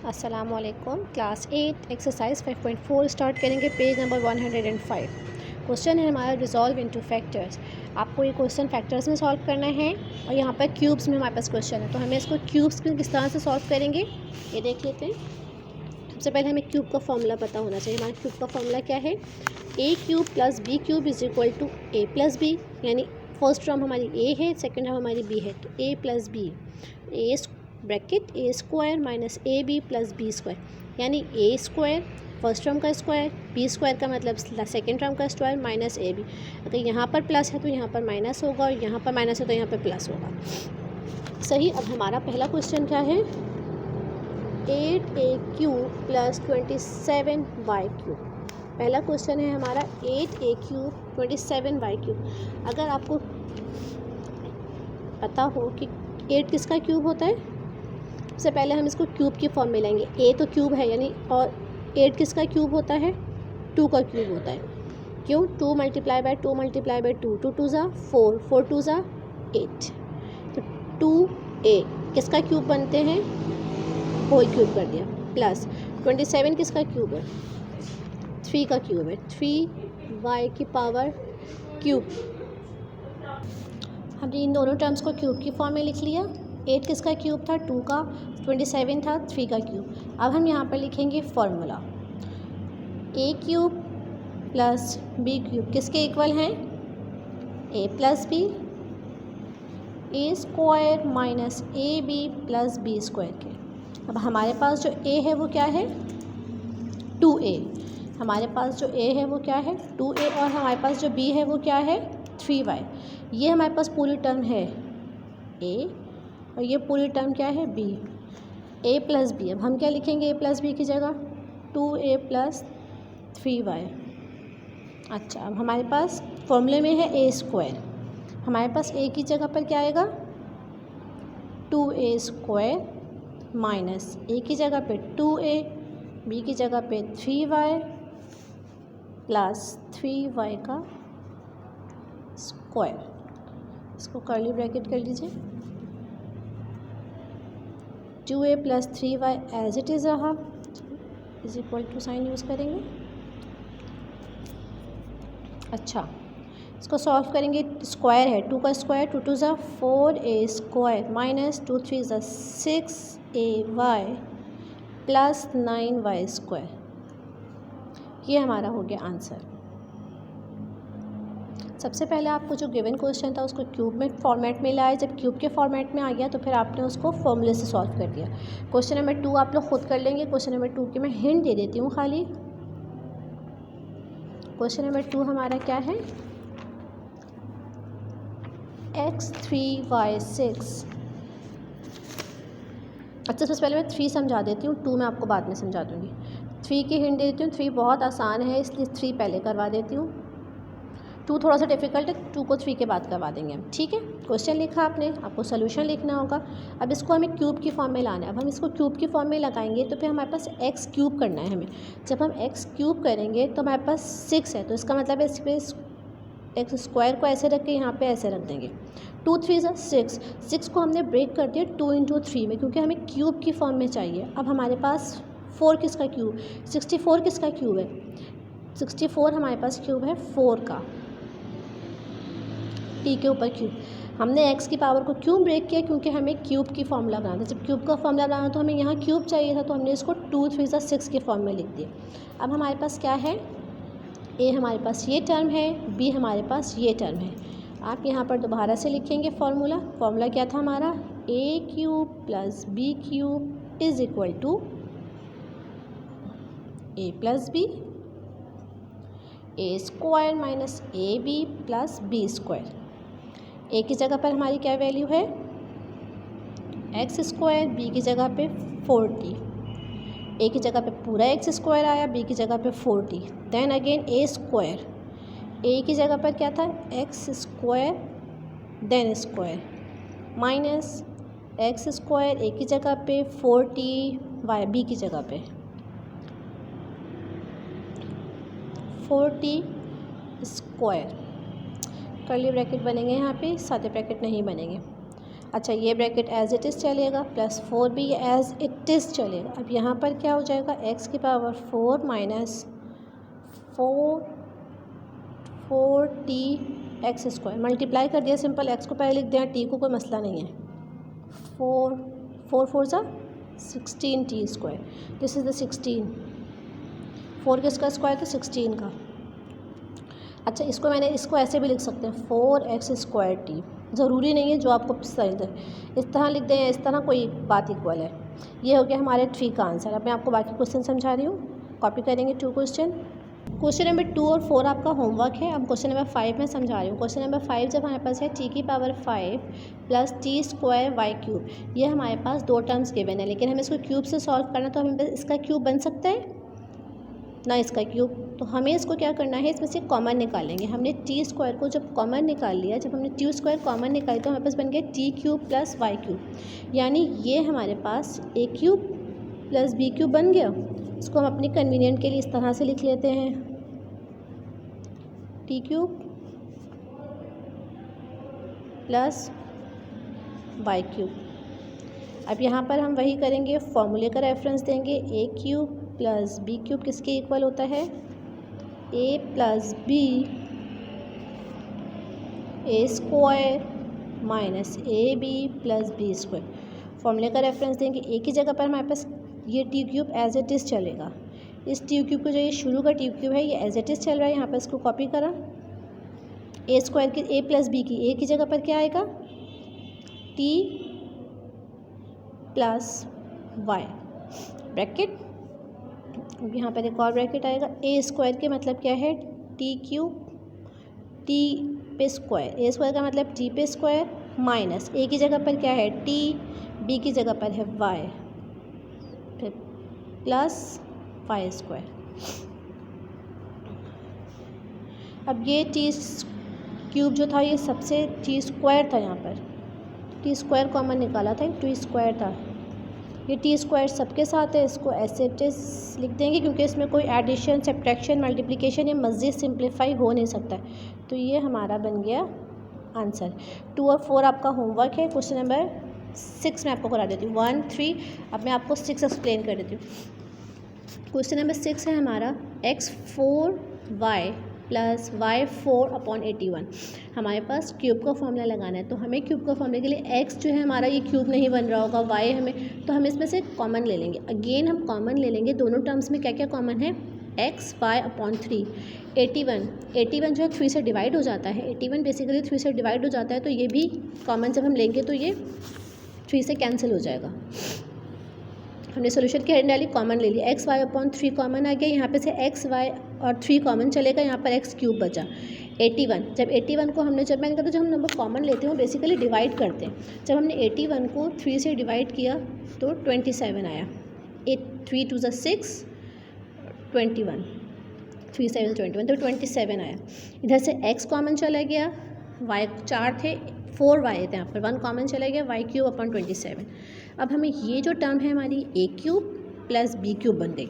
अस्सलामुअलैकुम। Class 8 exercise 5.4 start करेंगे। Page number 105। Question है हमारा रिजॉल्व इनटू फैक्टर्स। आपको ये क्वेश्चन फैक्टर्स में सॉल्व करना है और यहाँ पर क्यूब्स में हमारे पास क्वेश्चन है, तो हमें इसको क्यूब्स में किस तरह से सॉल्व करेंगे ये देख लेते हैं। सबसे पहले हमें क्यूब का फॉर्मूला पता होना चाहिए। हमारा क्यूब का फॉर्मूला क्या है? A cube plus B cube is equal to a plus b, यानी फर्स्ट टर्म हमारी ए है, सेकेंड टर्म हमारी बी है, तो a plus b, a bracket a square minus A B plus B square, यानी a square first term का square, b square का मतलब सेकेंड टर्म का स्क्वायर माइनस ए बी। अगर यहाँ पर प्लस है तो यहाँ पर माइनस होगा, और यहाँ पर माइनस है तो यहाँ पर प्लस होगा। सही। अब हमारा पहला क्वेश्चन क्या है? 8a cube plus 27y cube. पहला क्वेश्चन है हमारा 8a क्यूब 27y क्यूब। अगर आपको पता हो कि 8 किसका क्यूब होता है, सबसे पहले हम इसको क्यूब की फॉर्म में लेंगे। ए तो क्यूब है यानी, और 8 किसका क्यूब होता है? 2 का क्यूब होता है। क्यों? 2 मल्टीप्लाई बाय 2 मल्टीप्लाई बाय 2, 2 2 ज़ा 4, 4 2 ज़ा 8, तो 2a किसका क्यूब बनते हैं? होल क्यूब कर दिया। प्लस 27 किसका क्यूब है? 3 का क्यूब है, 3y की पावर क्यूब। हमने इन दोनों टर्म्स को क्यूब की फॉर्म में लिख लिया। 8 किसका क्यूब था? 2 का, 27 था 3 का क्यूब। अब हम यहाँ पर लिखेंगे formula. A cube plus B cube किसके इक्वल हैं? A plus b, a square minus A B plus B square के। अब हमारे पास जो ए है वो क्या है? 2a। हमारे पास जो a है वो क्या है? 2a, और हमारे पास जो b है वो क्या है? 3y। ये हमारे पास पूरी टर्म है a, और ये पूरी टर्म क्या है? b। a प्लस बी, अब हम क्या लिखेंगे a प्लस बी की जगह? 2a plus 3y। अच्छा, अब हमारे पास फॉर्मूले में है a स्क्वायर, हमारे पास a की जगह पर क्या आएगा? 2a स्क्वायर माइनस a की जगह पे 2a, b की जगह पे 3y प्लस 3y का स्क्वायर। इसको कर्ली ब्रैकेट कर लीजिए। 2a plus 3y as it is रहा, is equal to sign use करेंगे। अच्छा, इसको सॉल्व करेंगे। स्क्वायर है, 2 का स्क्वायर 2 2 ज़ा 4a स्क्वायर माइनस 2 3 ज़ा 6ay प्लस 9y स्क्वायर। ये हमारा हो गया आंसर। सबसे पहले आपको जो गिवन क्वेश्चन था उसको क्यूब में फॉर्मेट में लाया। जब क्यूब के फॉर्मेट में आ गया तो फिर आपने उसको फॉर्मूले से सॉल्व कर दिया। क्वेश्चन नंबर 2 आप लोग खुद कर लेंगे। क्वेश्चन नंबर 2 की मैं हिंट दे देती हूँ खाली। क्वेश्चन नंबर 2 हमारा क्या है? x3y6। अच्छा, सबसे पहले मैं 3 समझा देती हूँ, 2 मैं आपको बाद में समझा दूँगी। 3 की हिंट दे देती हूँ। 3 बहुत आसान है, इसलिए 3 पहले करवा देती हूँ। 2 थोड़ा सा डिफ़िकल्ट है, 2 को 3 के बाद करवा देंगे हम। ठीक है, क्वेश्चन लिखा आपने, आपको सोल्यूशन लिखना होगा। अब इसको हमें क्यूब की फॉर्म में लाना है। अब हम इसको क्यूब की फॉर्म में लगाएंगे तो फिर हमारे पास x क्यूब करना है हमें। जब हम x क्यूब करेंगे तो हमारे पास 6 है, तो इसका मतलब है इस पर एक्स स्क्वायर को ऐसे रख के यहाँ पे ऐसे रख देंगे। 2 3 ज़ा 6, 6 को हमने ब्रेक कर दिया 2 इंटू 3 में, क्योंकि हमें क्यूब की फॉर्म में चाहिए। अब हमारे पास 4 किसका क्यूब? 64 किसका क्यूब है? 64 हमारे पास क्यूब है 4 का, टी के ऊपर क्यूब। हमने x की पावर को क्यों ब्रेक किया? क्योंकि हमें क्यूब की फॉर्मूला बनाना था। जब क्यूब का फॉर्मूला बनाना तो हमें यहाँ क्यूब चाहिए था, तो हमने इसको 2 3 ज़ा 6 के फॉर्म में लिख दिया। अब हमारे पास क्या है? ए हमारे पास ये टर्म है, बी हमारे पास ये टर्म है। आप यहाँ पर दोबारा से लिखेंगे फॉर्मूला। फॉर्मूला क्या था हमारा? A cube plus B cube is equal to a plus b, a square minus A B plus B square. A की जगह पर हमारी क्या वैल्यू है? एक्स स्क्वायर, बी की जगह पे 40, ए की जगह पे पूरा एक्स स्क्वायर आया, बी की जगह पे 40, then again a square, a की जगह पर क्या था? X square then square minus x square, a की जगह पे 40, वाई बी की जगह पे 40 स्क्वायर। कर्ली ब्रैकेट बनेंगे यहाँ पे, सादे ब्रैकेट नहीं बनेंगे। अच्छा, ये ब्रैकेट एज इट इज़ चलेगा, प्लस 4 भी एज इट इट इज़ चलेगा। अब यहाँ पर क्या हो जाएगा, x की power 4 minus 4t x square, multiply कर दिया सिंपल, x को पहले लिख दिया, t को कोई मसला नहीं है। 4 4 ज़ा 16t square, this is the 16, 4 किसका स्क्वायर था, 16 का। अच्छा, इसको ऐसे भी लिख सकते हैं 4x स्क्वायर टी, ज़रूरी नहीं है जो आपको पसंद है इस तरह लिख दें या इस तरह, कोई बात इक्वल है। ये हो गया हमारे 3 का आंसर। अब मैं आपको बाकी क्वेश्चन समझा रही हूँ, कॉपी करेंगे 2 क्वेश्चन। क्वेश्चन नंबर 2 और 4 आपका होमवर्क है। अब क्वेश्चन नंबर 5 मैं समझा रही हूँ। क्वेश्चन नंबर 5 जब हमारे पास है t की power 5 plus T square Y cube, ये हमारे पास 2 टर्म्स गिवन है, लेकिन हमें इसको क्यूब से सॉल्व करना, तो हमें इसका क्यूब बन सकता है ना इसका क्यूब, तो हमें इसको क्या करना है, इसमें से कॉमन निकालेंगे। हमने टी स्क्वायर को जब कॉमन निकाल लिया, जब हमने टी स्क्वायर कॉमन निकाली तो हमारे पास बन गया T cube plus Y cube, यानी ये हमारे पास A cube plus B cube बन गया। इसको हम अपनी कन्वीनियंट के लिए इस तरह से लिख लेते हैं, T cube plus Y cube. अब यहाँ पर हम वही करेंगे, फॉर्मूले का रेफरेंस देंगे, a cube plus B cube किसके इक्वल होता है, a plus b a square minus A B plus B square. फॉर्मूले का रेफरेंस देंगे, ए की जगह पर हमारे पास ये T cube as it is चलेगा। इस टी क्यूब को जो ये शुरू का टी क्यूब है ये एज इट इज़ चल रहा है, यहाँ पर इसको कॉपी करा। ए स्क्वायर की ए प्लस बी की, ए की जगह पर क्या आएगा, टी प्लस वाई ब्रैकेट। अब यहाँ पर एक और ब्रैकेट आएगा, ए स्क्वायर के मतलब क्या है, टी क्यूब टी पे स्क्वायर, ए स्क्वायर का मतलब टी पे स्क्वायर माइनस ए की जगह पर क्या है टी, बी की जगह पर है वाई, फिर प्लस वाई स्क्वायर। अब ये टी क्यूब जो था ये सबसे टी स्क्वायर था, यहाँ पर टी स्क्वायर कॉमन निकाला था, टी स्क्वायर था, ये टी स्क्वायर सबके साथ है, इसको ऐसे लिख देंगे क्योंकि इसमें कोई एडिशन सब्ट्रैक्शन मल्टीप्लिकेशन या मज़ीद सिंप्लीफाई हो नहीं सकता। तो ये हमारा बन गया आंसर। 2 और 4 आपका होमवर्क है। क्वेश्चन नंबर 6 मैं आपको करा देती हूँ, 1 3, अब मैं आपको 6 एक्सप्लेन कर देती हूँ। क्वेश्चन नंबर 6 है हमारा x4y प्लस y4/81। हमारे पास क्यूब का फॉर्मूला लगाना है, तो हमें क्यूब का फॉर्मूले के लिए x जो है हमारा ये क्यूब नहीं बन रहा होगा, y हमें, तो हम इसमें से कॉमन ले लेंगे। अगेन हम कॉमन ले लेंगे, दोनों टर्म्स में क्या क्या कॉमन है, xy/3। 81 जो है 3 से डिवाइड हो जाता है, 81 बेसिकली 3 से डिवाइड हो जाता है, तो ये भी कॉमन जब हम लेंगे तो ये 3 से कैंसिल हो जाएगा। हमने सोल्यूशन की हेड डाली, कॉमन ले लिया, xy/3 कॉमन आ गया, यहाँ पे से xy और 3 कॉमन चलेगा, यहाँ पर x क्यूब बचा। 81, जब 81 को हमने, जब मैंने कहा था जब हम नंबर कॉमन लेते हैं बेसिकली डिवाइड करते हैं, जब हमने 81 को 3 से डिवाइड किया तो 27 आया, 3 2 6 21, 3 7 21, तो 27 आया। इधर से x कॉमन चला गया, y 4 थे, 4y थे, यहाँ पर 1 कॉमन चला गया, y क्यूब अपॉन 27। अब हमें ये जो टर्म है हमारी ए क्यूब प्लस बी क्यूब बन गई।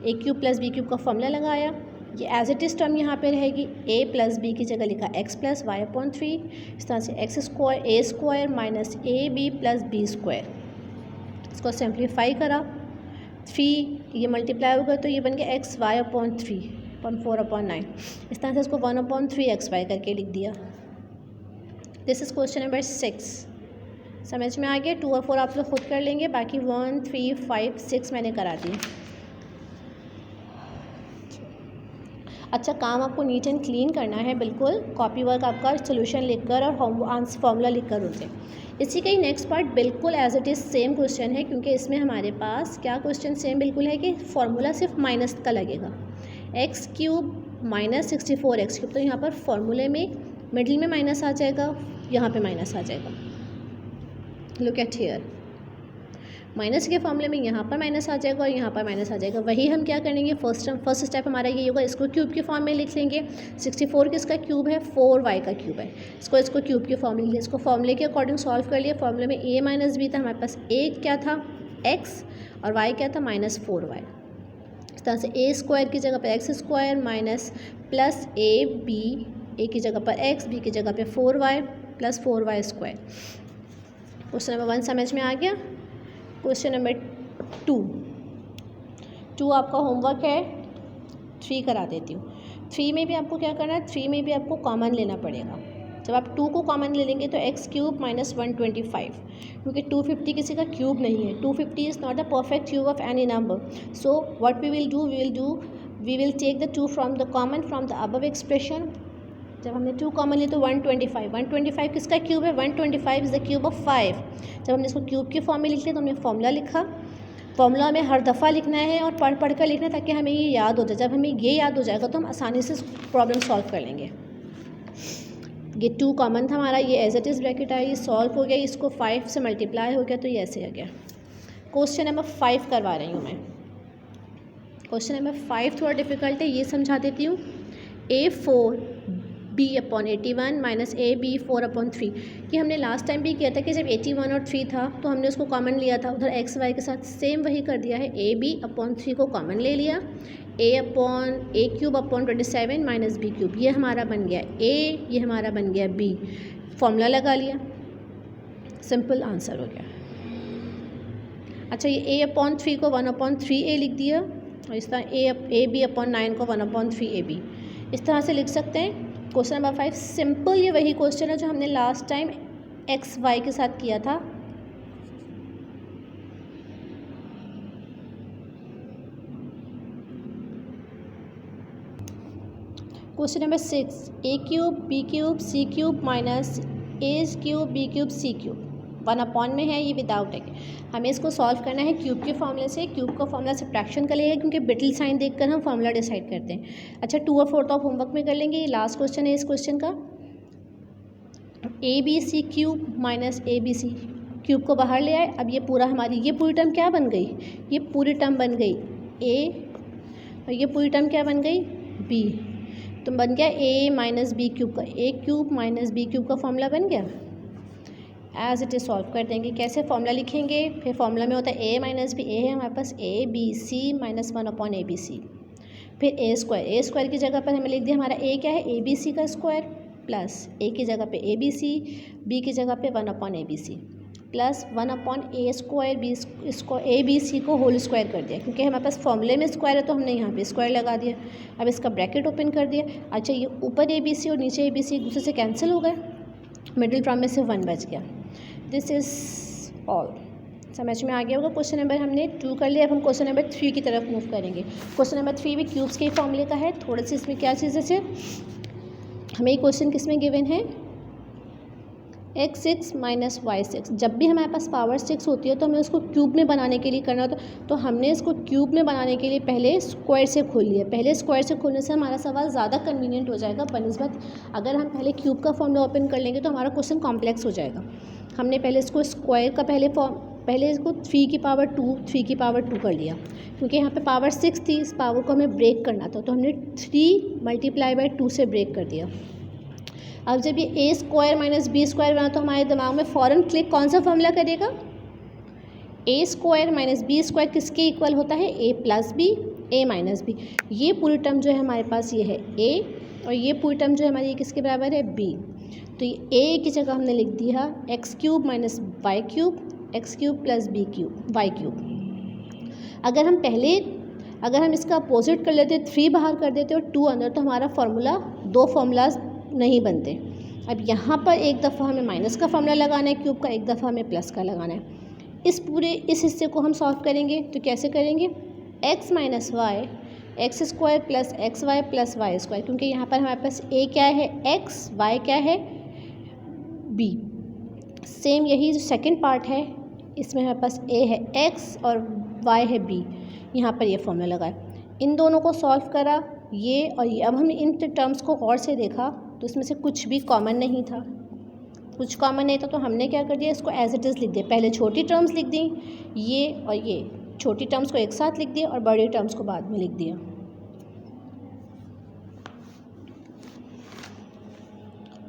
ए क्यूब प्लस बी क्यूब का फॉर्मूला लगाया, ये एज इट इज़ टर्म यहाँ पे रहेगी, a प्लस बी की जगह लिखा x प्लस y/3, इस तरह से x square A square minus A B plus B square. इसको सिंप्लीफाई करा, 3 ये मल्टीप्लाई होगा तो ये बन गया xy/3/4/9। इस तरह से इसको 1/3xy करके लिख दिया। This is question number 6। समझ में आ गया। 2 और 4 आप लोग खुद कर लेंगे, बाकी 1 3 5 6 मैंने करा दी। अच्छा, काम आपको नीट एंड क्लीन करना है, बिल्कुल कॉपी वर्क आपका सोल्यूशन लिखकर और आंसर फॉर्मूला लिखकर होते हैं। इसी का ही नेक्स्ट पार्ट बिल्कुल as it is same question है, क्योंकि इसमें हमारे पास क्या क्वेश्चन सेम बिल्कुल है कि फॉर्मूला सिर्फ माइनस का लगेगा, x cube minus 64x cube, तो यहाँ पर फॉर्मूले में मिडिल में माइनस आ जाएगा, यहाँ पे माइनस आ जाएगा। लुक एट हियर, माइनस के फॉर्मूले में यहाँ पर माइनस आ जाएगा और यहाँ पर माइनस आ जाएगा। वही हम क्या करेंगे, फर्स्ट स्टेप हमारा ये होगा, इसको क्यूब के फॉर्म में लिख लेंगे। 64 किसका क्यूब है, 4y का क्यूब है, इसको क्यूब के फॉर्म में लिया, इसको फॉर्मूले के अकॉर्डिंग सॉल्व कर लिया। फॉर्मूले में a माइनस बी था, हमारे पास a क्या था x और y क्या था माइनस 4y। इस तरह से a स्क्वायर की जगह पर x square minus plus a की जगह पर x, b की जगह पर 4y plus 4y square. Question number 1 समझ में आ गया। क्वेश्चन नंबर टू आपका होमवर्क है, 3 करा देती हूँ। 3 में भी आपको क्या करना है, 3 में भी आपको कॉमन लेना पड़ेगा। जब आप 2 को कॉमन ले लेंगे तो x³ माइनस 125, क्योंकि 250 किसी का क्यूब नहीं है। 250 is not the perfect cube of any number. So what we will take the 2 from the common from the above expression. जब हमने 2 कॉमन ली तो 125 किसका क्यूब है, 125 इज़ द क्यूब ऑफ 5। जब हमने इसको क्यूब के फॉर्म में लिख लिया तो हमने फॉर्मूला लिखा। फॉर्मूला हमें हर दफ़ा लिखना है और पढ़ कर लिखना है ताकि हमें ये याद हो जाए। जब हमें ये याद हो जाएगा तो हम आसानी से प्रॉब्लम सॉल्व कर लेंगे। ये 2 कॉमन था हमारा, ये एज इट इज़ ब्रैकेट आई, ये सॉल्व हो गया, इसको 5 से मल्टीप्लाई हो गया तो ये ऐसे आ गया। क्वेश्चन नंबर 5 करवा रही हूँ मैं। क्वेश्चन नंबर 5 थोड़ा डिफ़िकल्ट है, ये समझा देती हूँ। A4b/81 minus AB4/3। कि हमने लास्ट टाइम भी किया था कि जब 81 और 3 था तो हमने उसको कॉमन लिया था, उधर x y के साथ सेम वही कर दिया है। AB/3 को कॉमन ले लिया, A/27 माइनस B³ ये हमारा बन गया A, ये हमारा बन गया B। फॉर्मूला लगा लिया, सिंपल आंसर हो गया। अच्छा, ये A/3 को 1/3A लिख दिया और इस तरह AB/9 को 1/3AB इस तरह से लिख सकते हैं। क्वेश्चन नंबर 5 सिंपल, ये वही क्वेश्चन है जो हमने लास्ट टाइम एक्स वाई के साथ किया था। Question number 6 A³ B³ C³ minus A³ B³ C³ 1/, में है, ये विदाउट है। हमें इसको सॉल्व करना है क्यूब के फॉर्मूले से। क्यूब का फॉर्मूला सब्ट्रैक्शन का लेगा क्योंकि बिटल साइन देखकर हम फॉर्मूला डिसाइड करते हैं। अच्छा, 2 और 4 तो आप होमवर्क में कर लेंगे। ये लास्ट क्वेश्चन है इस क्वेश्चन का। ABC³ माइनस ABC क्यूब को बाहर ले आए। अब ये पूरा हमारी ये पूरी टर्म क्या बन गई, ये पूरी टर्म बन गई A और ये पूरी टर्म क्या बन गई B। तो बन गया A माइनस B³ का A³ माइनस B³ का फॉर्मूला बन गया। एज इट इज़ सॉल्व कर देंगे। कैसे फॉर्मूला लिखेंगे, फिर फॉर्मूला में होता है A माइनस B, A है हमारे पास ABC माइनस 1/ABC, फिर A² की जगह पर हमें लिख दिया हमारा A क्या है ABC का स्क्वायर, प्लस A की जगह पे ABC, B की जगह पे 1/ABC, प्लस 1/A² ABC को होल स्क्वायर कर दिया क्योंकि हमारे पास फॉर्मूले में स्क्वायर है तो हमने यहाँ पे स्क्वायर लगा दिया। अब इसका ब्रैकेट ओपन कर दिया। अच्छा, ये ऊपर ABC और नीचे ABC एक दूसरे से कैंसिल हो गए, मिडिल टर्म में से 1 बच गया। This is all. समझ में आ गया होगा। क्वेश्चन नंबर हमने 2 कर लिया। अब हम क्वेश्चन नंबर 3 की तरफ मूव करेंगे। क्वेश्चन नंबर 3 भी क्यूब्स के फॉर्मूले का है। थोड़ा सी इसमें क्या चीज़ है, हमें ये क्वेश्चन किस में गिवन है, x6 माइनस y6। जब भी हमारे पास पावर 6 होती है तो हमें उसको क्यूब में बनाने के लिए करना होता है। तो हमने इसको क्यूब में बनाने के लिए पहले स्क्वायर से खोल लिया। पहले स्क्वायर से खोलने से हमारा सवाल ज़्यादा कन्वीनियंट हो जाएगा बनस्बत अगर हम पहले क्यूब का फॉर्मूला ओपन कर लेंगे तो हमारा क्वेश्चन कॉम्प्लेक्स हो जाएगा। हमने पहले इसको स्क्वायर का पहले इसको 3 की पावर 2 कर लिया क्योंकि यहाँ पे पावर 6 थी। इस पावर को हमें ब्रेक करना था तो हमने 3 मल्टीप्लाई बाय 2 से ब्रेक कर दिया। अब जब ये A² माइनस B² बना तो हमारे दिमाग में फ़ौरन क्लिक कौन सा फॉर्मूला करेगा, A² माइनस B² किसके इक्वल होता है, A प्लस B, A माइनस B। ये पूरी टर्म जो है हमारे पास ये है A और ये पूरी टर्म जो है हमारी किसके बराबर है B। तो ये A की जगह हमने लिख दिया x³ minus y³ x³ plus y³। अगर हम इसका अपोजिट कर लेते 3 बाहर कर देते और 2 अंदर तो हमारा फार्मूला 2 फार्मूलाज नहीं बनते। अब यहाँ पर एक दफ़ा हमें माइनस का फार्मूला लगाना है क्यूब का, एक दफ़ा हमें प्लस का लगाना है। इस हिस्से को हम सॉल्व करेंगे तो कैसे करेंगे, x minus Y x² plus xy plus y², क्योंकि यहाँ पर हमारे पास a क्या है x, y क्या है b। सेम यही जो सेकंड पार्ट है इसमें हमारे पास a है x और y है b। यहाँ पर ये फॉर्मूला लगाए, इन दोनों को सॉल्व करा ये और ये। अब हमने इन टर्म्स को और से देखा तो इसमें से कुछ भी कॉमन नहीं था, तो हमने क्या कर दिया, इसको एज इट इज़ लिख दिया। पहले छोटी टर्म्स लिख दी ये और ये, छोटी टर्म्स को एक साथ लिख दिया और बड़ी टर्म्स को बाद में लिख दिया।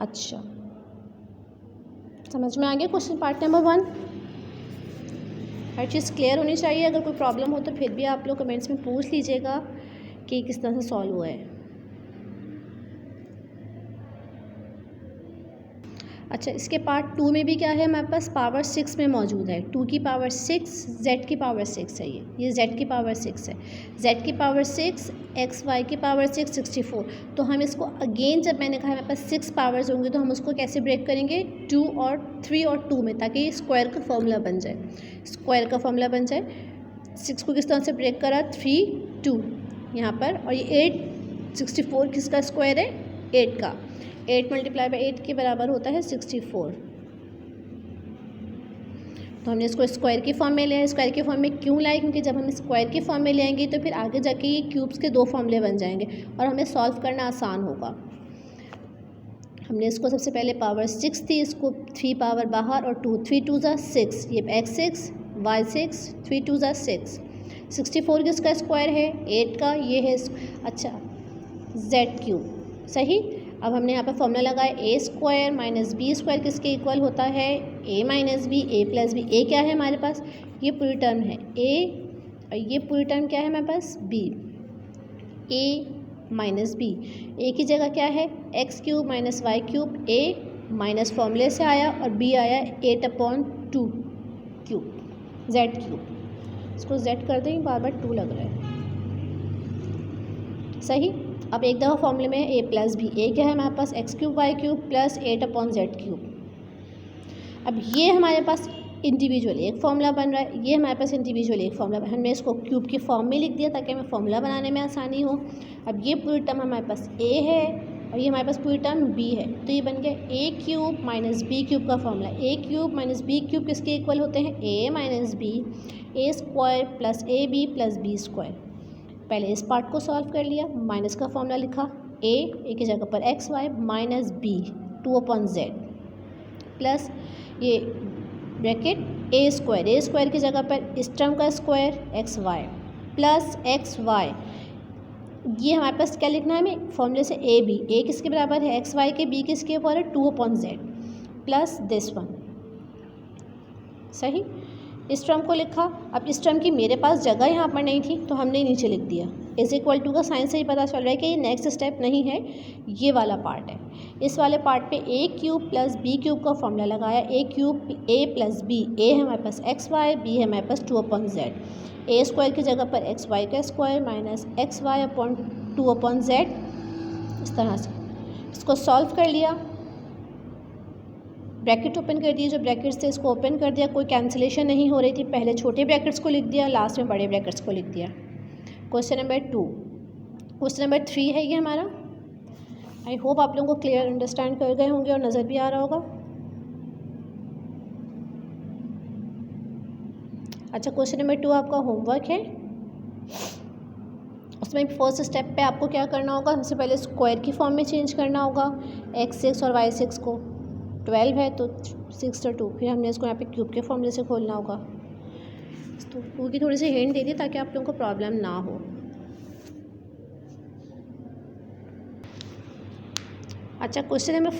अच्छा, समझ में आ गया क्वेश्चन पार्ट नंबर 1। हर चीज़ क्लियर होनी चाहिए। अगर कोई प्रॉब्लम हो तो फिर भी आप लोग कमेंट्स में पूछ लीजिएगा कि किस तरह से सॉल्व हुआ है। अच्छा, इसके पार्ट 2 में भी क्या है हमारे पास पावर 6 में मौजूद है, 2 की पावर 6 z की पावर 6 है, ये z की पावर 6 है, z की पावर 6 x y की पावर 6 64। तो हम इसको अगेन जब मैंने कहा हमारे पास 6 पावर्स होंगे तो हम उसको कैसे ब्रेक करेंगे 2 और 3 और 2 में, ताकि स्क्वायर का फॉर्मूला बन जाए, स्क्वायर का फॉर्मूला बन जाए। 6 को किस तरह से ब्रेक करा 3 2 यहाँ पर, और ये 8 64 किसका स्क्वायर है 8 का, 8 मल्टीप्लाई बाई 8 के बराबर होता है 64। तो हमने इसको स्क्वायर की फॉर्म में लिया। स्क्वायर के फॉर्म में क्यों लाए, क्योंकि जब हम स्क्वायर की फॉर्म में ले आएंगे तो फिर आगे जाके ये क्यूब्स के 2 फॉर्मूले बन जाएंगे और हमें सॉल्व करना आसान होगा। हमने इसको सबसे पहले पावर 6 थी, इसको 3 पावर बाहर और 2, 3 2 ज़ा 6, ये x 6 y 6, 3 2 ज़ा 6, 64 किसका स्क्वायर है 8 का, ये है अच्छा z क्यूब। सही। अब हमने यहाँ पर फॉर्मूला लगाया a square minus B square किसके इक्वल होता है a minus B, a plus B. a क्या है हमारे पास, ये पूरी टर्म है a और ये पूरी टर्म क्या है हमारे पास b, a minus B. a की जगह क्या है x cube minus Y cube, a minus फॉर्मूले से आया और b आया 8/2 क्यूब z क्यूब। इसको z कर दें, बार बार 2 लग रहा है। सही। अब एक दफ़ा फॉर्मूले में a प्लस बी, a क्या है हमारे पास x cube Y cube plus 8/z cube. अब ये हमारे पास इंडिविजुअल एक फार्मूला बन रहा है, ये हमारे पास इंडिविजुअल एक फार्मूला, हमने इसको क्यूब की फॉर्म में लिख दिया ताकि हमें फार्मूला बनाने में आसानी हो। अब ये पूरी टर्म हमारे पास a है और ये हमारे पास पूरी टर्म b है, तो ये बन गया a cube minus b cube का formula. a cube minus b cube किसके इक्वल होते हैं a minus B, a square plus a B plus B square. पहले इस पार्ट को सॉल्व कर लिया, माइनस का फॉर्मूला लिखा a की जगह पर X Y minus B 2/z plus ये ब्रैकेट a स्क्वायर की जगह पर इस टर्म का square X Y plus X Y. ये हमारे पास क्या लिखना है हमें फॉर्मूले से a किसके बराबर है एक्स वाई के, b किसके ऊपर है 2/z प्लस दिस वन। सही। इस टर्म को लिखा। अब इस टर्म की मेरे पास जगह यहाँ पर नहीं थी तो हमने नीचे लिख दिया। इज इक्वल टू का साइन से ही पता चल रहा है कि ये नेक्स्ट स्टेप नहीं है, ये वाला पार्ट है। इस वाले पार्ट पे a cube plus B cube का फॉर्मूला लगाया, a cube a plus B, a है हमारे पास एक्स वाई, b है हमारे पास 2/z, a स्क्वायर की जगह पर एक्स वाई का square minus X Y upon 2/z। इस तरह से इसको सॉल्व कर लिया, ब्रैकेट ओपन कर दिए, जो ब्रैकेट्स थे इसको ओपन कर दिया, कोई कैंसिलेशन नहीं हो रही थी। पहले छोटे ब्रैकेट्स को लिख दिया, लास्ट में बड़े ब्रैकेट्स को लिख दिया। क्वेश्चन नंबर 2, क्वेश्चन नंबर 3 है ये हमारा। आई होप आप लोगों को क्लियर अंडरस्टैंड कर गए होंगे और नज़र भी आ रहा होगा। अच्छा, क्वेश्चन नंबर 2 आपका होमवर्क है। उसमें फर्स्ट स्टेप पे आपको क्या करना होगा, सबसे पहले स्क्वायर की फॉर्म में चेंज करना होगा। x6 और y6 को 12 है तो 6 और 2, फिर हमने इसको यहाँ पे क्यूब के फॉर्मूले से खोलना होगा। तो 2 की थोड़ी सी हिंट दे दी ताकि आप लोगों को प्रॉब्लम ना हो। अच्छा, क्वेश्चन नंबर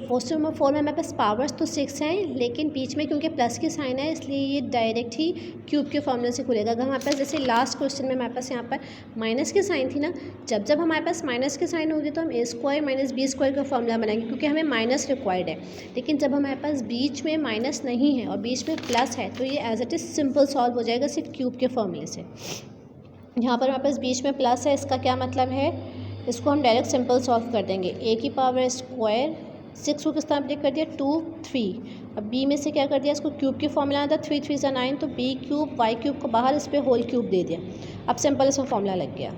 4 में हमारे पास पावर्स तो 6 हैं, लेकिन बीच में क्योंकि प्लस की साइन है इसलिए ये डायरेक्ट ही क्यूब के फॉर्मूले से खुलेगा। अगर हमारे पास जैसे लास्ट क्वेश्चन में हमारे पास यहाँ पर माइनस की साइन थी ना, जब हमारे पास माइनस की साइन होगी तो हम a square minus B square का फॉर्मूला बनाएंगे क्योंकि हमें माइनस रिक्वायर्ड है। लेकिन जब हमारे पास बीच में माइनस नहीं है और बीच में प्लस है तो ये as it is simple solve हो जाएगा सिर्फ क्यूब के फॉर्मूले से। यहाँ पर हमारे पास बीच में प्लस है, इसका क्या मतलब है, इसको हम डायरेक्ट सिंपल सॉल्व कर देंगे। a की पावर स्क्वायर 6 को किस तरह ब्रेक कर दिया 2 3। अब b में से क्या कर दिया, इसको क्यूब की फॉर्मूला आता 3 3 ज़ा 9, तो b क्यूब y क्यूब को बाहर इस पर होल क्यूब दे दिया। अब सिंपल इसमें फॉर्मूला लग गया।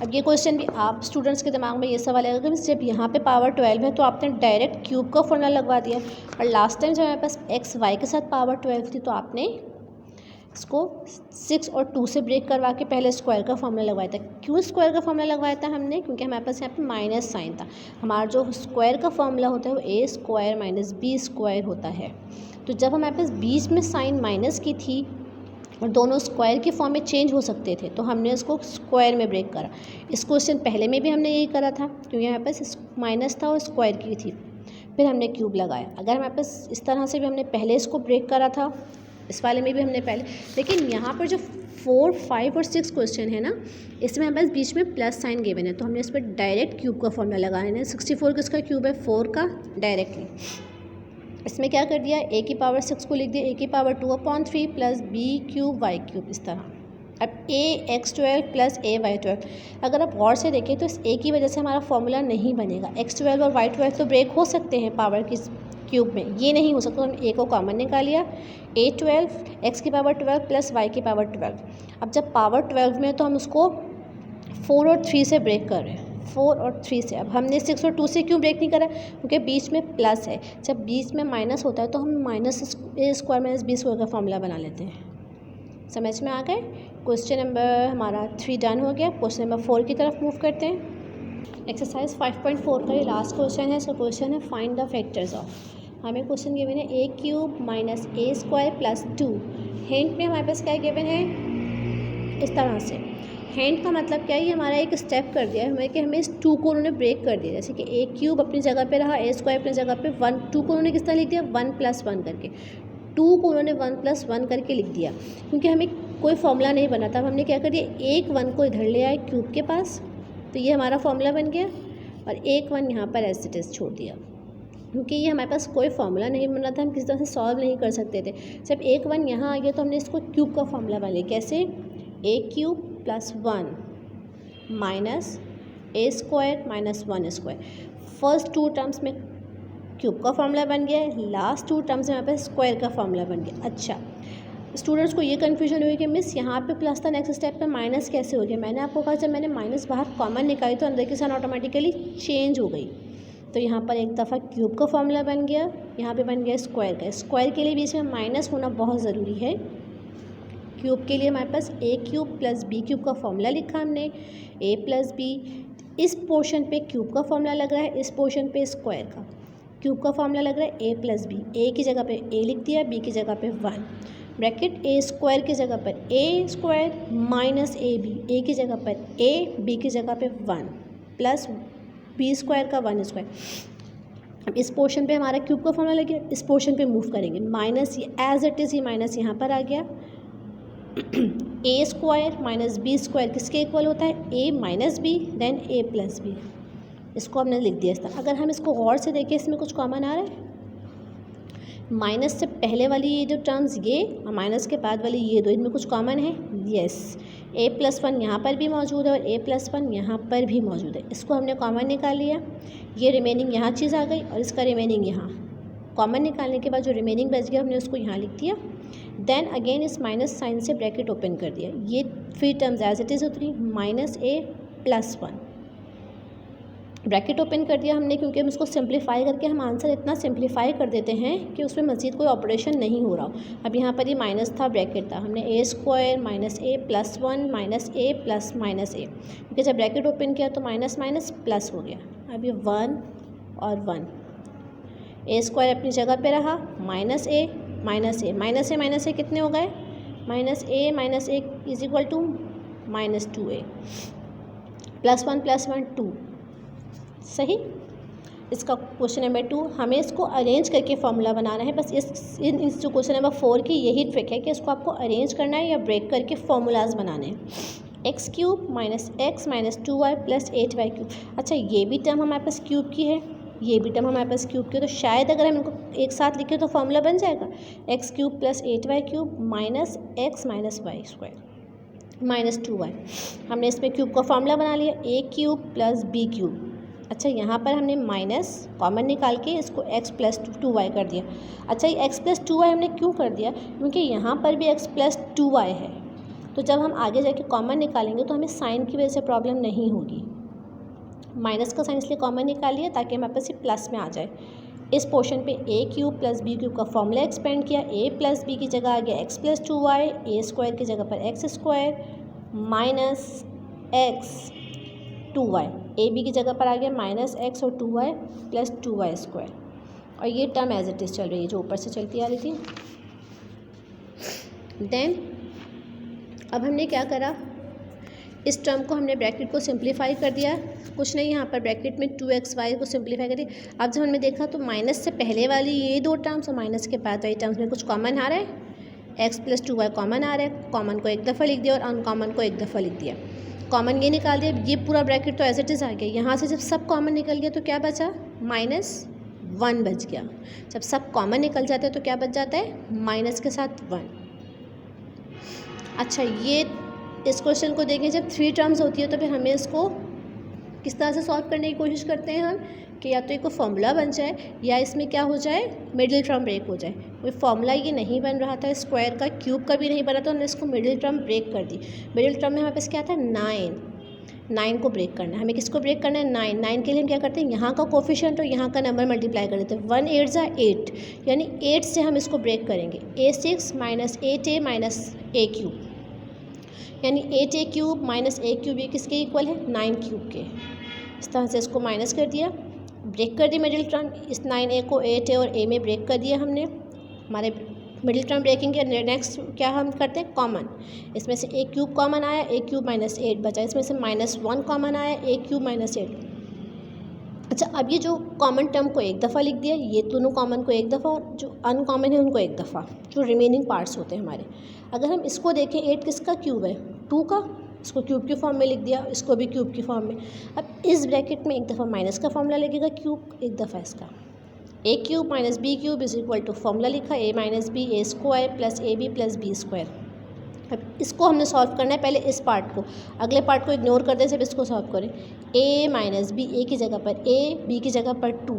अब ये क्वेश्चन भी आप स्टूडेंट्स के दिमाग में ये सवाल आएगा कि जब यहाँ पे पावर 12 है तो आपने डायरेक्ट क्यूब का फॉर्मूला लगवा दिया, और लास्ट टाइम जब हमारे पास एक्स वाई के साथ पावर 12 थी तो आपने इसको 6 और 2 से ब्रेक करवा के पहले स्क्वायर का फॉर्मूला लगवाया था। क्यों स्क्वायर का फॉर्मूला लगवाया था हमने, क्योंकि हमारे पास यहाँ पे माइनस साइन था। हमारा जो स्क्वायर का फॉर्मूला होता है वो a square minus B square होता है। तो जब हमारे पास बीच में साइन माइनस की थी और दोनों स्क्वायर के फॉर्म में चेंज हो सकते थे तो हमने इसको स्क्वायर में ब्रेक करा। इस क्वेश्चन पहले में भी हमने यही करा था क्योंकि हमारे पास माइनस था और स्क्वायर की थी, फिर हमने क्यूब लगाया। अगर हमारे पास इस तरह से भी हमने पहले इसको ब्रेक करा था, इस वाले में भी हमने पहले, लेकिन यहाँ पर जो 4, 5 और 6 क्वेश्चन है ना, इसमें हमारे पास बीच में प्लस साइन गिवन है, तो हमने इस पर डायरेक्ट क्यूब का फॉर्मूला लगाना है। 64 किसका क्यूब है? 4 का, डायरेक्टली। इसमें क्या कर दिया, a की पावर 6 को लिख दिया a की power 2/3 plus b cube y cube, इस तरह। अब ax12 प्लस ay12, अगर आप गौर से देखें तो इस a की वजह से हमारा फॉर्मूला नहीं बनेगा। x12 और y12 तो ब्रेक हो सकते हैं पावर की क्यूब में, ये नहीं हो सकता, तो हम a को कॉमन निकाल लिया। a12 x की पावर 12 प्लस y की पावर 12। अब जब पावर 12 में तो हम उसको 4 और 3 से ब्रेक कर रहे हैं, 4 और 3 से। अब हमने 6 और 2 से क्यों ब्रेक नहीं करा? क्योंकि बीच में प्लस है, जब बीच में माइनस होता है तो हम -a² माइनस b² का फॉर्मूला बना लेते हैं। समझ में आ गए? क्वेश्चन नंबर हमारा 3 डन हो गया। क्वेश्चन नंबर 4 की तरफ मूव करते हैं। एक्सरसाइज 5.4 का ये लास्ट क्वेश्चन है। सो क्वेश्चन है फाइंड द फैक्टर्स ऑफ, हमें क्वेश्चन गिवन है a³ minus a² plus 2। Hint में हमारे पास क्या गिवन है, इस तरह से। हैंड का मतलब क्या है, ये हमारा एक स्टेप कर दिया है हमें कि हमें इस 2 को उन्होंने ब्रेक कर दिया। जैसे कि a³ अपनी जगह पे रहा, a² अपनी जगह पे, 1 2 को उन्होंने किस तरह लिख दिया, 1 + 1 करके। 2 को उन्होंने 1 + 1 करके लिख दिया, क्योंकि हमें कोई फॉर्मूला नहीं बना था। हमने क्या कर दिया, एक 1 को इधर ले आए क्यूब के पास, तो ये हमारा फॉर्मूला बन गया, और एक 1 यहाँ पर एज इट इज़ छोड़ दिया, क्योंकि ये हमारे पास कोई फॉर्मूला नहीं बना था, हम किसी तरह से सॉल्व नहीं कर सकते थे। जब एक 1 यहाँ आ गया तो हमने इसको क्यूब का फॉर्मूला बना लिया। कैसे? a³ + 1 minus a² minus 1²। First 2 terms में क्यूब का फॉर्मूला बन गया है, लास्ट 2 टर्म्स में यहाँ पे स्क्वायर का फॉर्मूला बन गया। अच्छा, स्टूडेंट्स को ये कन्फ्यूजन हुई कि मिस यहाँ पे प्लस था, नेक्स्ट स्टेप पे माइनस कैसे हो गया? मैंने आपको कहा जब मैंने माइनस बाहर कॉमन निकाली तो अंदर की साइन ऑटोमेटिकली चेंज हो गई। तो यहाँ पर एक दफ़ा क्यूब का फॉर्मूला बन गया, यहाँ पे बन गया स्क्वायर का। स्क्वायर के लिए बीच में माइनस होना बहुत ज़रूरी है। क्यूब के लिए हमारे पास a³ + b³ का फॉर्मूला लिखा हमने, a + b। इस पोर्शन पे क्यूब का फॉर्मूला लग रहा है, इस पोर्शन पे स्क्वायर का। क्यूब का फॉर्मूला लग रहा है a + b, a की जगह पे a लिख दिया, b की जगह पे 1, ब्रैकेट a² की जगह पर a² माइनस ab, a की जगह पर a, b की जगह पे 1 प्लस b² का 1²। अब इस पोर्शन पे हमारा क्यूब का फॉर्मूला लग गया, इस पोर्शन पे मूव करेंगे, माइनस ये एज इट इज़, ये माइनस यहाँ पर आ गया। a² माइनस b² किसके इक्वल होता है? a माइनस b देन a + b। इसको हमने लिख दिया इस तरह। अगर हम इसको गौर से देखें, इसमें कुछ कॉमन आ रहा है? माइनस से पहले वाली ये जो टर्म्स, ये और माइनस के बाद वाली ये दो, इनमें कुछ कॉमन है? यस, a + 1 यहाँ पर भी मौजूद है और a + 1 यहाँ पर भी मौजूद है। इसको हमने कॉमन निकाल लिया, ये रिमेनिंग यहाँ चीज़ आ गई और इसका रिमेनिंग यहाँ। कॉमन निकालने के बाद जो रिमेनिंग बच गया हमने उसको यहाँ लिख दिया। देन अगेन इस माइनस साइन से ब्रैकेट ओपन कर दिया, ये 3 टर्म्स एज इट इज़ उतरी, -a + 1 ब्रैकेट ओपन कर दिया हमने, क्योंकि हम इसको सिंप्लीफाई करके हम आंसर इतना सिंप्लीफाई कर देते हैं कि उसमें मज़ीद कोई ऑपरेशन नहीं हो रहा हो। अब यहाँ पर ये माइनस था, ब्रैकेट था, हमने a² minus a + 1 minus a plus minus a, क्योंकि जब ब्रैकेट ओपन किया तो माइनस माइनस प्लस हो गया। अब ये 1 और 1, a² अपनी जगह पे रहा, minus a minus a minus a minus a कितने हो गए? -a minus a = -2a, +1 + 1 2। सही। इसका क्वेश्चन नंबर 2, हमें इसको अरेंज करके फॉर्मूला बनाना है। बस इस जो क्वेश्चन नंबर 4 की यही ट्रिक है कि इसको आपको अरेंज करना है या ब्रेक करके फॉर्मूलाज बनाने हैं। x³ minus x minus 2y plus 8y³। अच्छा, ये भी टर्म हमारे पास क्यूब की है, ये भी टर्म हमारे पास क्यूब की है, तो शायद अगर हम इनको एक साथ लिखें तो फॉर्मूला बन जाएगा x³ + 8y³ minus x minus y² minus 2y। हमने इसमें क्यूब का फॉर्मूला बना लिया, a³ + b³। अच्छा, यहाँ पर हमने माइनस कॉमन निकाल के इसको x + 2y कर दिया। अच्छा, ये x + 2y हमने क्यों कर दिया? क्योंकि यहाँ पर भी x + 2y है, तो जब हम आगे जाके कॉमन निकालेंगे तो हमें साइन की वजह से प्रॉब्लम नहीं होगी। माइनस का साइन इसलिए कॉमन निकाल लिया ताकि हमारे पास ये प्लस में आ जाए। इस पोर्शन पे a³ + b³ का फॉर्मूला एक्सपेंड किया, a + b की जगह आ गया x + 2y, a² की जगह पर x² minus x 2y, A B की जगह पर आ गया -x और 2y + 2y², और ये टर्म एज इट इज़ चल रही है जो ऊपर से चलती आ रही थी। देन अब हमने क्या करा, इस टर्म को हमने ब्रैकेट को सिंप्लीफाई कर दिया, कुछ नहीं, यहाँ पर ब्रैकेट में 2xy को सिंप्लीफाई कर दिया। अब जब हमने देखा तो माइनस से पहले वाली ये 2 टर्म्स और माइनस के बाद वाली टर्म्स में कुछ कॉमन आ रहा है? एक्स प्लस 2y कॉमन आ रहा है, कॉमन को एक दफ़ा लिख दिया और अनकॉमन को एक दफ़ा लिख दिया। कॉमन ये निकाल दिया, ये पूरा ब्रैकेट तो एज इट इज़ आ गया। यहाँ से जब सब कॉमन निकल गया तो क्या बचा, -1 बच गया। जब सब कॉमन निकल जाते हैं तो क्या बच जाता है, माइनस के साथ 1। अच्छा, ये इस क्वेश्चन को देखें, जब 3 टर्म्स होती है तो फिर हमें इसको किस तरह से सॉल्व करने की कोशिश करते हैं हम, कि या तो एक फॉर्मूला बन जाए या इसमें क्या हो जाए, मिडिल टर्म ब्रेक हो जाए। कोई फॉर्मूला ये नहीं बन रहा था, स्क्वायर का क्यूब का भी नहीं बना, तो हमने इसको मिडिल टर्म ब्रेक कर दी। मिडिल टर्म में हमारे पास क्या था, 9 को ब्रेक करना है। हमें किसको ब्रेक करना है, 9 के लिए हम क्या करते हैं, यहाँ का कोफिशिएंट और यहाँ का नंबर मल्टीप्लाई कर देते हैं। 1 8 ज़ा 8, यानी 8 से हम इसको ब्रेक करेंगे। a6 - 8a - a क्यूब, यानी 8a क्यूब - a क्यूब ये किसके इक्वल है, 9 क्यूब के। इस तरह से इसको माइनस कर दिया, ब्रेक कर दी मिडिल टर्म। इस 9a को 8a और a में ब्रेक कर दिया हमने। हमारे मिडिल टर्म ब्रेकिंग के नेक्स्ट क्या हम करते हैं, कॉमन। इसमें से a क्यूब कॉमन आया, a क्यूब - 8 बचा। इसमें से -1 कॉमन आया, a क्यूब - 8। अच्छा, अब ये जो कॉमन टर्म को एक दफ़ा लिख दिया, ये दोनों कॉमन को एक दफ़ा, और जो अनकॉमन है उनको एक दफ़ा, जो रिमेनिंग पार्ट्स होते हैं हमारे। अगर हम इसको देखें, 8 किसका क्यूब है, 2 का, इसको क्यूब की फॉर्म में लिख दिया, इसको भी क्यूब की फॉर्म में। अब इस ब्रैकेट में एक दफ़ा माइनस का फॉर्मूला लगेगा क्यूब, एक दफ़ा इसका। a cube - b cube is equal to formula लिखा a - b a square plus ab plus b square. अब इसको हमने सॉल्व करना है, पहले इस पार्ट को, अगले पार्ट को इग्नोर कर दें, सिर्फ इसको सॉल्व करें। a - b, a की जगह पर a, b की जगह पर 2,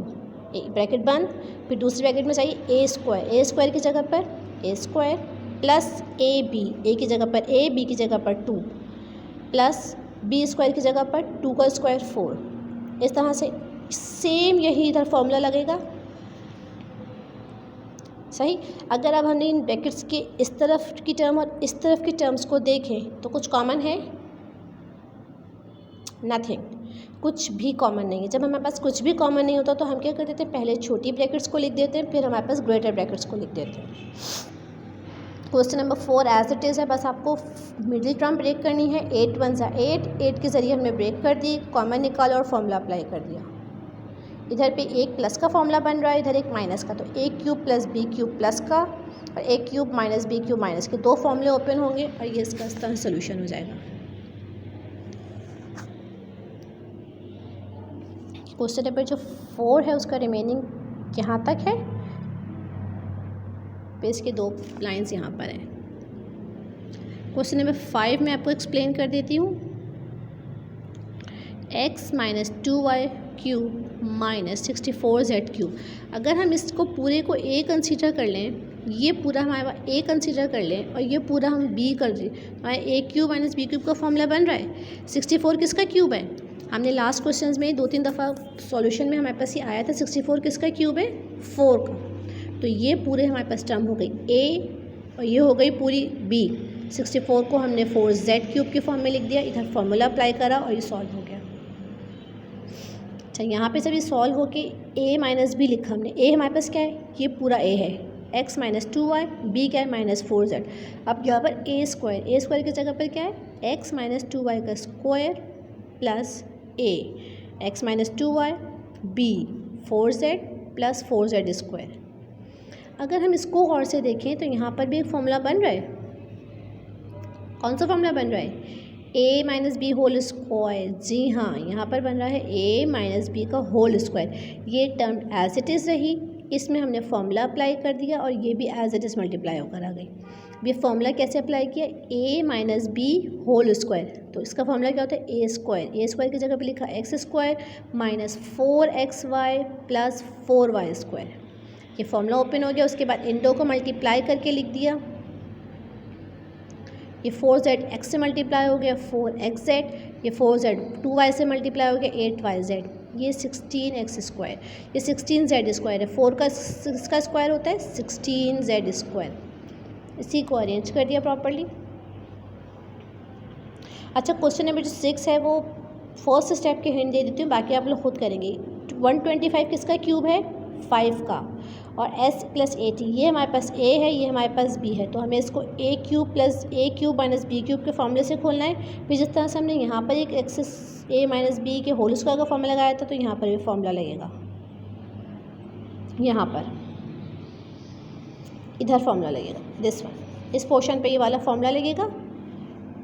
ब्रैकेट बंद। फिर दूसरी ब्रैकेट में चाहिए a स्क्वायर की जगह पर a square plus ab, a की जगह पर a, b की जगह पर 2 प्लस b स्क्वायर की जगह पर 2 का स्क्वायर 4। इस तरह से सेम यही इधर फॉर्मूला लगेगा, सही। अगर अब हमने इन ब्रैकेट्स के इस तरफ की टर्म और इस तरफ की टर्म्स को देखें तो कुछ कॉमन है, नथिंग, कुछ भी कॉमन नहीं है। जब हमारे पास कुछ भी कॉमन नहीं होता तो हम क्या कर देते हैं, पहले छोटी ब्रैकेट्स को लिख देते हैं, फिर हमारे पास ग्रेटर ब्रैकेट्स को लिख देते हैं। Question number 4 as it is है, बस आपको मिडिल टर्म ब्रेक करनी है। 8 1 ज़ा 8 के ज़रिए हमने ब्रेक कर दी, कॉमन निकाला और फॉर्मूला अप्लाई कर दिया। इधर पे एक प्लस का फॉर्मूला बन रहा है, इधर एक माइनस का, तो a cube plus b cube plus का और a cube - b cube minus के, 2 फॉर्मूले ओपन होंगे और ये इसका इस तरह सोल्यूशन हो जाएगा। क्वेश्चन नंबर जो 4 है उसका रिमेनिंग यहाँ तक है, पेज के 2 लाइन्स यहाँ पर हैं। क्वेश्चन नंबर 5 मैं आपको एक्सप्लेन कर देती हूँ। x - 2y cube -64z cube. अगर हम इसको पूरे को a कंसीडर कर लें, ये पूरा हमारे पास a कंसीडर कर लें और ये पूरा हम b कर दें, हमारे a क्यूब - b क्यूब का फॉर्मूला बन रहा है। 64 किसका क्यूब है, हमने लास्ट क्वेश्चन में 2-3 दफ़ा सॉल्यूशन में हमारे पास ये आया था। 64 किसका क्यूब है, 4 का। तो ये पूरे हमारे पास टर्म हो गई a और ये हो गई पूरी b। 64 को हमने 4z क्यूब के फॉर्म में लिख दिया, इधर फॉर्मूला अप्लाई करा और ये सॉल्व हो गया। अच्छा, यहाँ पे जब ये सॉल्व हो के a - b लिखा हमने, a हमारे पास क्या है, ये पूरा a है, x - 2y, b क्या है -4z। अब यहाँ पर a स्क्वायर की जगह पर क्या है, x - 2y का square plus a, x - 2y b 4z plus 4z square. अगर हम इसको और से देखें तो यहाँ पर भी एक फॉर्मूला बन रहा है। कौन सा फॉर्मूला बन रहा है, a - b होल स्क्वायर। जी हाँ, यहाँ पर बन रहा है a - b का होल स्क्वायर। ये टर्म एज इट इज़ रही, इसमें हमने फॉर्मूला अप्लाई कर दिया और ये भी एज इट इज़ मल्टीप्लाई होकर आ गई। ये फॉर्मूला कैसे अप्लाई किया, a - b होल स्क्वायर, तो इसका फॉर्मूला क्या होता है, a स्क्वायर की जगह पे लिखा x square -4xy plus 4y square. ये फॉर्मूला ओपन हो गया, उसके बाद इन दो को मल्टीप्लाई करके लिख दिया। ये 4z x से मल्टीप्लाई हो गया 4xz, ये 4z 2y से मल्टीप्लाई हो गया 8yz, ये 16x स्क्वायर, ये 16z स्क्वायर है। 4 का इसका स्क्वायर होता है 16z स्क्वायर। इसी को अरेंज कर दिया प्रॉपर्ली। अच्छा, क्वेश्चन नंबर जो 6 है वो फर्स्ट स्टेप के हिंट दे देती हूँ, बाकी आप लोग खुद करेंगे। 125 किसका क्यूब है, 5 का, और s + 80 ये हमारे पास a है, ये हमारे पास b है, तो हमें इसको a क्यूब - b क्यूब के फॉर्मूले से खोलना है। फिर जिस तरह से हमने यहाँ पर एक एक्सेस a - b के होल स्क्वायर का फॉर्मूला लगाया था, तो यहाँ पर भी फॉर्मूला लगेगा। यहाँ पर इधर फॉर्मूला लगेगा, दिस वन। इस पोर्शन पे ये वाला फॉर्मूला लगेगा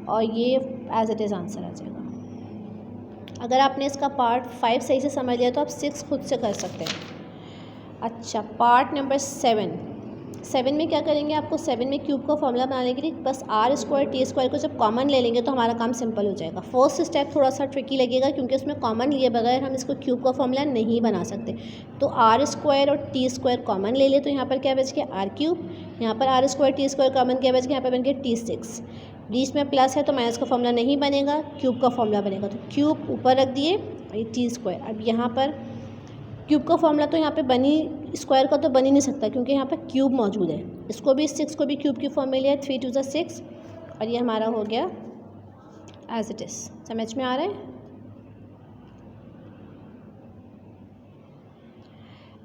और ये एज इट इज़ आंसर आ जाएगा। अगर आपने इसका पार्ट 5 सही से समझ लिया तो आप 6 खुद से कर सकते हैं। अच्छा, पार्ट नंबर 7 में क्या करेंगे, आपको 7 में क्यूब का फॉर्मूला बनाने के लिए बस आर स्क्वायर टी स्क्वायर को जब कॉमन ले लेंगे तो हमारा काम सिंपल हो जाएगा। फर्स्ट स्टेप थोड़ा सा ट्रिकी लगेगा क्योंकि उसमें कॉमन लिए बगैर हम इसको क्यूब का फॉर्मूला नहीं बना सकते। तो आर स्क्वायर और टी स्क्वायर कॉमन ले ले तो यहाँ पर क्या बच गया आर क्यूब, यहाँ पर R square T square common क्या बच गया, यहाँ पर बन गया T6। बीच में प्लस है तो माइनस का फॉर्मूला नहीं बनेगा, क्यूब का फॉर्मूला बनेगा। तो क्यूब ऊपर रख दिए और ये टी स्क्वायर। अब यहाँ पर क्यूब का फॉर्मूला तो यहाँ पे स्क्वायर का तो बन ही नहीं सकता क्योंकि यहाँ पर क्यूब मौजूद है। इसको भी 6 को भी क्यूब की फॉर्म में लिया, 3 2 ज़ा 6 और ये हमारा हो गया एज इट इज़। समझ में आ रहा है?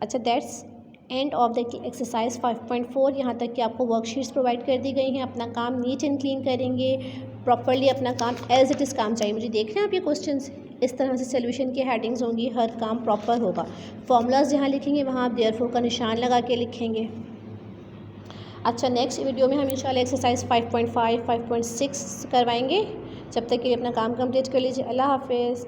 अच्छा, that's end of the exercise 5.4। यहाँ तक कि आपको वर्कशीट्स प्रोवाइड कर दी गई हैं। अपना काम नीट एंड क्लीन करेंगे, प्रॉपरली अपना काम एज इट इज़ काम चाहिए। मुझे देख रहे हैं आप ये क्वेश्चंस, इस तरह से सोल्यूशन की हेडिंग्स होंगी, हर काम प्रॉपर होगा। फॉर्मूलाज जहाँ लिखेंगे वहाँ आप देयरफॉर का निशान लगा के लिखेंगे। अच्छा, नेक्स्ट वीडियो में हम इंशाल्लाह एक्सरसाइज 5.5 5.6 करवाएंगे। जब तक के लिए अपना काम कंप्लीट कर लीजिए। अल्लाह हाफिज़।